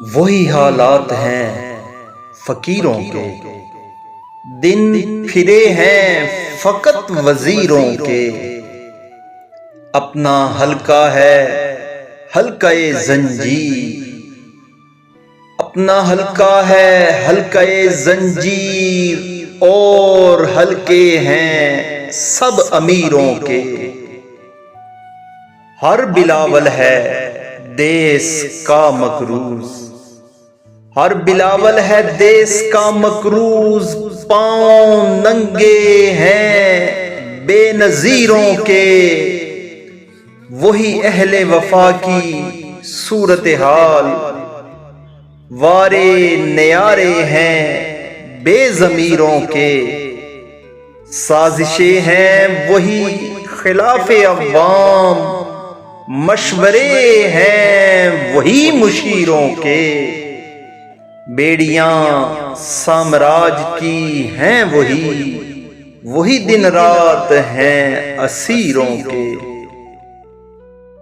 وہی حالات ہیں فقیروں کے، دن پھرے ہیں فقط وزیروں کے۔ اپنا حلقہ ہے حلقہ زنجیر، اپنا حلقہ ہے حلقہ زنجیر، اور حلقے ہیں سب امیروں کے۔ ہر بلاول ہے دیس کا مکروز، ہر بلاول ہے دیس کا مکروز، پاؤں ننگے ہیں بے نظیروں کے۔ وہی اہل وفا کی صورتحال، وارے نیارے ہیں بے ضمیروں کے۔ سازشیں ہیں وہی خلاف عوام، مشورے ہیں وہی مشیروں کے۔ بیڑیاں سامراج کی ہیں وہی دن رات ہیں اسیروں کے۔